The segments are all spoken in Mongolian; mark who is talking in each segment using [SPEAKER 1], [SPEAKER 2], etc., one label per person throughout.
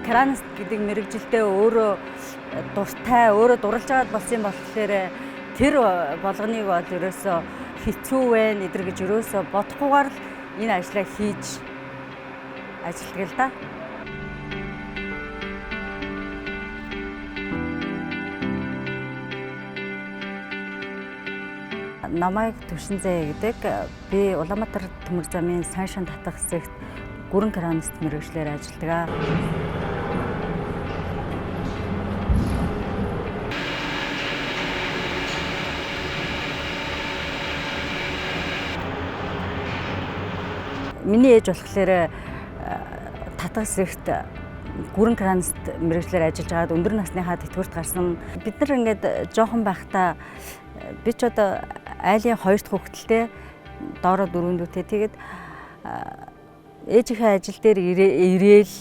[SPEAKER 1] кранист гэдэг мэрэгжилдээ өөрөө дуртай, өөрөө дурлаж аваад болсон юм болохоор тэр болгоныг бол ерөөсөө хэцүү вэ эдэр гэж ерөөсөө бодохгүйгээр л энэ ажлаа хийж ажилладаг л да. Намайг Төвшинзээ гэдэг. Би Улаанбаатар төмөр замын Сайшин татах хэсэгт гүрэн кранист мэргэжлэр ажилладаг. Миний ээж болохоор татах хэсэгт гүрэн кранист мэргэжлэр ажиллаж байгаад өндөр насныхаа тэтгэврт гарсан. Бид нар ингээд жоохон байхдаа би ч одоо айлын 2 дахь хүүхэдтэй доороо 4 дүүтэй. Тэгээд ээжийнхээ ажил дээр ирээл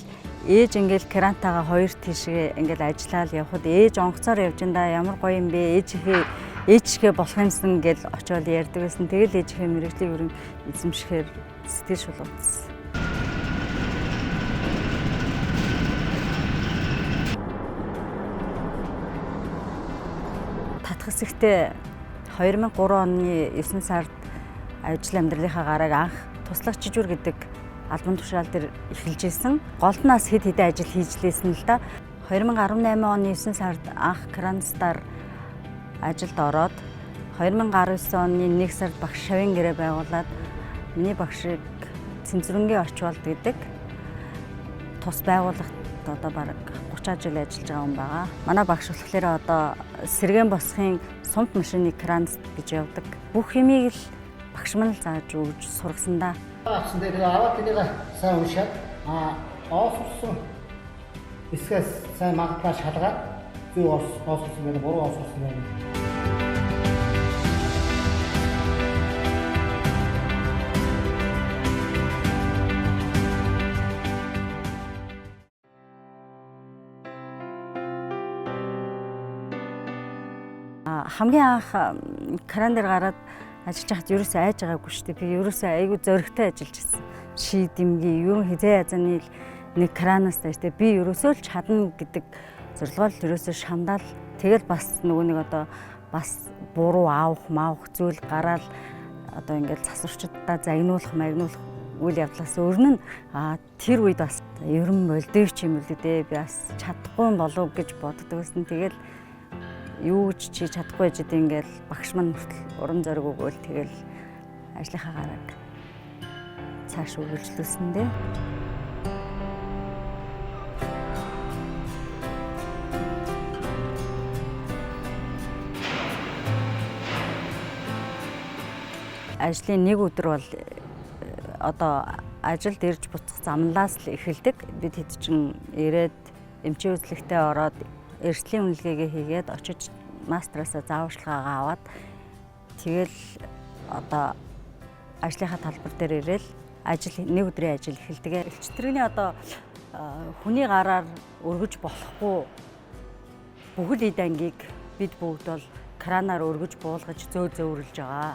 [SPEAKER 1] ээж ингээл крантаага 2 тийшээ ингээл ажиллаад явхад ээж онгоцоор явж энэ ямар гоё юм бэ ээжихээ болох юмсан гэж очиод ярьдаг байсан. Тэгэл ээжихээ мэргэжлийг өрн эзэмшихээр сэтгэл шулуутсан. Татах хэсэгтээ 2003 оны 9 сард ажил амьдралынхаа гарааг анх туслах жижүүр гэдэг албан тушаал дээр эхэлж исэн. Голдноос хэд хэдэн ажил хийж лээсэн л да. 2018 оны 9 сард анх кранистаар ажилд ороод 2019 оны 1 сард багш шавын гэрээ байгуулад миний багшийг Цэнзүрэнгийн орч болд гэдэг тус байгууллагт одоо бараг 30 жил ажиллаж байгаа юм байгаа. Манай багш болохоор одоо сэргээн босхын сумт машины кранист гэж явдаг. Бүх юмыг л багш маань л зааж өгч сургасан да.
[SPEAKER 2] Авсан дээр аваад энийг сайн уншаад ооссон эсгээс сайн магадгүй шалгаад зүй ооссон гэдэг 3 ооссон байна.
[SPEAKER 1] Хамгийн анх кран дээр гараад ажиллаж хахад ерөөсөө айж байгаагүй шүү дээ. Би ерөөсөө айгүй зоригтой ажиллаж байсан. Ший дэмгий ерөн хизээ язаны нэг кранаас тааштай би ерөөсөө л чадна гэдэг зорилгоор ерөөсөө шамдаал тэгэл бас нөгөө нэг одоо бас буруу маавах зүйл гараад одоо ингээл засварчдаа загнуулах үйл явдлаас өрнө нь тэр үед бас ерөн болдөө ч юм уу лээ. Би бас чадахгүй болов гэж боддог байсан. Тэгэл юу ч хийж чадахгүй жид ингээл багш маань хүртэл урам зориг өгөөл тэгэл ажлынхаа гарааг цааш үргэлжлүүлсэн дээ. Ажлын нэг өдөр бол одоо ажилд ирж буцах замнаас л эхэлдэг. Бид хэд чин ирээд эмчийн үзлэгтээ ороод эрсдлийн үнэлгээгээ хийгээд очиж мастраасаа зааварчилгаагаа аваад тэгэл одоо ажлынхаа талбар дээр ирээл нэг өдрийн ажил эхэлдэг. Элчтрэгний одоо хүний гараар өргөж болохгүй бүхэл эд ангийг бид бүгд бол кранаар өргөж буулгаж зөөвөрлж байгаа.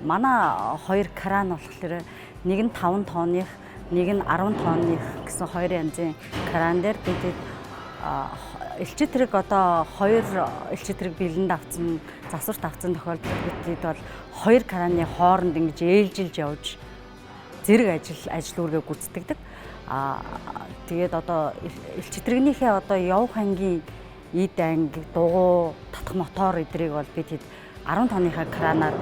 [SPEAKER 1] Манай 2 кран болохоор нэг нь 5 тонных, нэг нь 10 тонных гэсэн 2 янзын кран дээр бид элчтрэг одоо 2 элчтрэг бэлэнд авсан, засварт авсан тохиолдолд бид бол 2 краны хооронд ингэж ээлжилж явж зэрэг ажил үргээ гүйцэтгэдэг. Тэгээд одоо элчтрэгнийхээ одоо явах ангийн эд анги, дугуй, татах мотор эдрийг бол бид 10 тонныхаа кранаар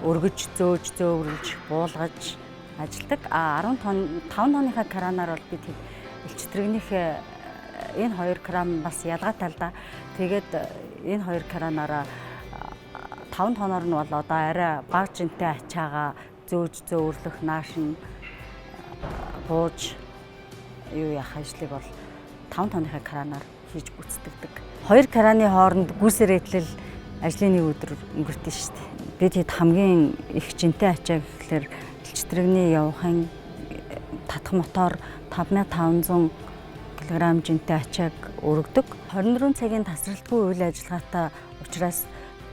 [SPEAKER 1] өргөж, зөөвөрлж, буулгаж ажилладаг. 5 тонныхаа кранаар бол бид элчтрэгнийхээ энэ 2 кран бас ялгаатай л да. Тэгээд энэ 2 кранаараа 5 тоноор нь бол одоо арай бага жинтэй ачаагаа зөөвөрлөх, наашин бууж юу яах ажлыг бол 5 тонныхаа кранаар хийж гүйцэтгэдэг. 2 краны хооронд гүйсэрээтлэл ажлын нэг өдөр өнгөртөө шүү дээ. Бид хэд хамгийн их жинтэй ачаа гэхэлэр элчтрэгний явахын татах мотор 5500 кг жинтэй ачааг өргөдөг. 24 цагийн тасралтгүй үйл ажиллагаатай учраас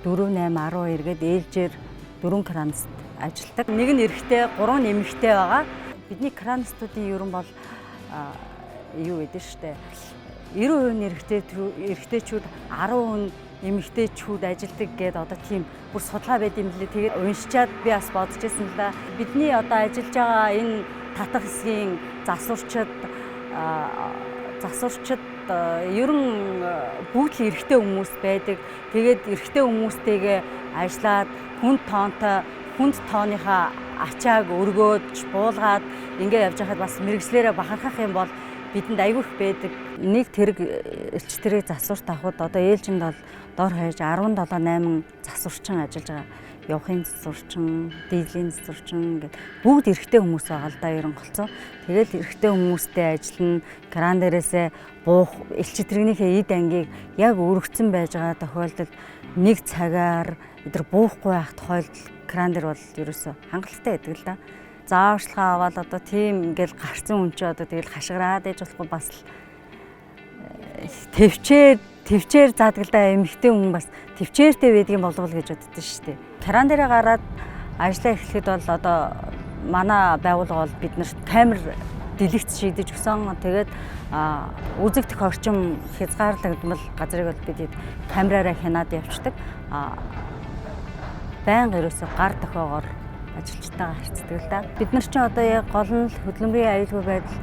[SPEAKER 1] 4, 8, 12 гээд ээлжээр 4 кранист ажилладаг. Нэг нь эрэгтэй, 3 нэмэгтэй байгаа. Бидний кранистуудын ерөн бол юу гэдэг штэ 90% эрэгтэйчүүд 10% эмэгтэйчүүд ажилдаг гэдэг одоо тийм бүр судалгаа байд юм лээ. Тэгээд уншичаад би бас бодож ирсэн л да. Бидний одоо ажиллаж байгаа энэ татах хэсгийн засварчид ер нь бүгд л эрэгтэй хүмүүс байдаг. Тэгээд эрэгтэй хүмүүстэйгээ ажиллаад хүнд тооныхаа ачааг өргөөж буулгаад ингээд явж байхад бас мэрэгчлэрээ бахархах юм бол бидэнд айгүй их байдаг. Нэг тэрэг элч тэрэг засварт авахд одоо ээлжинд бол дор хаяж 17-8 засварчин ажиллаж байгаа. Явахын засварчин, дийллийн засварчин гэдэг бүгд эрэгтэй хүмүүс байгаа л да ерөн голцоо. Тэгэл эрэгтэй хүмүүстэй ажиллана. Кран дээрээсээ буух элч тэрэгнийхээ эд ангийг яг өргөцсөн байж байгаа тохиолдолд нэг цагаар эдгээр буухгүй байх тохиолдол кран дээр бол ерөөсө хангалттай байдаг л да. Зааварчилгаа аваад одоо тийм ингээл гарцсан хүн чи одоо тэгэл хашгираад ээж болохгүй бас л төвчээр заадгалдаа эмэгтэй хүн бас төвчээртэй байдгийн болов уу гэж боддоо шүү дээ. Кран дээрээ гараад ажиллаа эхлэхэд бол одоо манай байгууллага бол биднэрт камер дэлгэц шийдэж өгсөн. Тэгээд үзэгдэх орчим хязгаарлагдмал газрыг бол бид камераараа хянаад явцдаг. Байнга ерөөсө гар дохиогоор ажилчтайгаа харьцдаг л да. Бид нар ч одоо яг гол нь хөдөлмөрийн аюулгүй байдал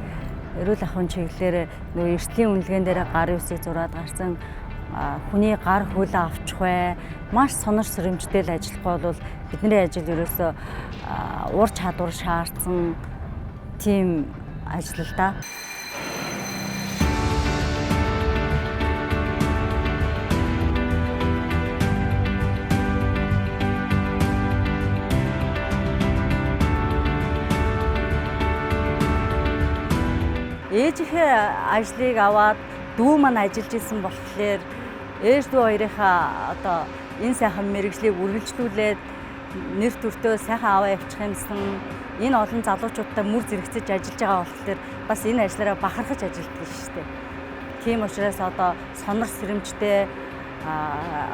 [SPEAKER 1] эрүүл ахуйн чиглэлээр нөгөө эрсдлийн үнэлгээнд дээр гар үсийг зураад гарсан хүний гар хөл авчих бай. Маш сонор сэрэмжтэй л ажиллахгүй бол бидний ажил ерөөсөө ур чадвар шаардсан тийм ажил л да. Ээжийнхээ ажлыг аваад дүү маань ажиллаж исэн болохоор ээж дүү хоёрынхаа одоо энэ сайхан мэргэжлийг үргэлжлүүлээд нэр төртөө сайхан аваа явуучих юмсан энэ олон залуучуудтай мөр зэрэгцэж ажиллаж байгаа болохоор бас энэ ажлаараа бахархаж ажилладаг шүү дээ. Тийм учраас одоо сонор сэрэмжтэй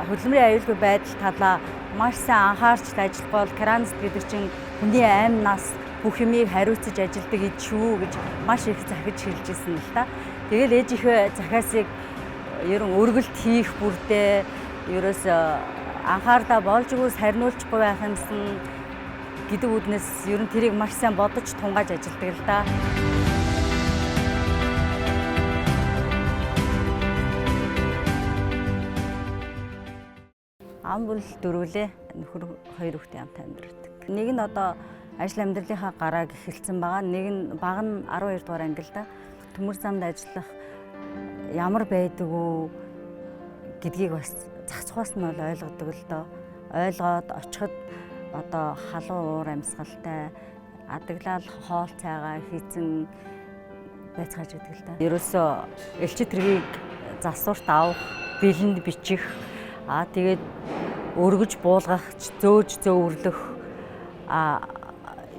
[SPEAKER 1] хөдөлмөрийн аюулгүй байдал талаа маш сайн анхаарч ажиллах бол кранст гэдэг чинь хүний аймнаас бүх юмыг хариуцаж ажилладаг ид шүү гэж маш их захиж хэлж ирсэн л та. Тэгэл ээжийнхээ захиасыг ерөн өргөлт хийх бүрдээ ерөөсөө анхаардаа болж өгөөс харниулчихгүй байх юмсан гэдэг үднэс ерөн тэрийг маш сайн бодож тунгааж ажилладаг л да. Ам бол дөрвөлээ нөхөр хоёр хүүхдээ хамт амьдардаг. Нэг нь одоо ажил амьдралынхаа гарааг эхэлсэн байгаа. Нэг нь баг нь 12 дугаар анги л да. Төмөр замд ажиллах ямар байдаг уу гэдгийг бас цацхаас нь бол ойлгодог л доо. Ойлгоод очиход одоо халуун уур амьсгалтай адаглал хоол цайгаа хийцэн байцгааж байдаг л да. Ерөөсөө элчит тэргийг засварт авах, бэлэнд бичих, тэгээд өргөж буулгах, зөөж зөөвөрлөх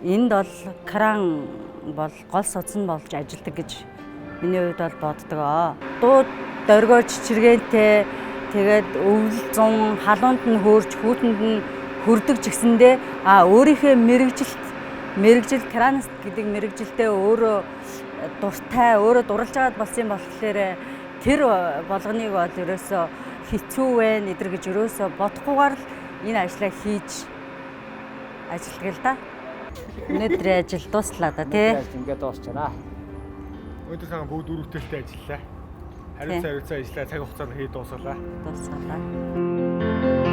[SPEAKER 1] энд бол кран бол гол судас нь болж ажилладаг гэж миний хувьд бол боддог. Дууд дөргөө чичиргэнтэй тэгээд өвөл зун халуунд нь хөөрч хүүтэнд нь хүрдэг ч гэсэндээ өөрийнхөө мэрэгжил кранист гэдэг мэрэгжилдээ өөрөө дуртай өөрөө дурлж байгаад болсон юм болохоор тэр болгоныг бол ерөөсөө хэцүү вэ эдэр гэж ерөөсөө бодохгүйгээр л энэ ажлаа хийж ажилладаг л да. Өнөөдрийн ажил дуслаа да тий.
[SPEAKER 3] Ингээд дуусчихна.
[SPEAKER 4] Өнөөдөр цагаан бүгд өрөвдөлтөй ажиллалаа. Хариуцаа ажиллаа, цаг хугацаанд хийж дуусгалаа.
[SPEAKER 1] Дуусгалаа.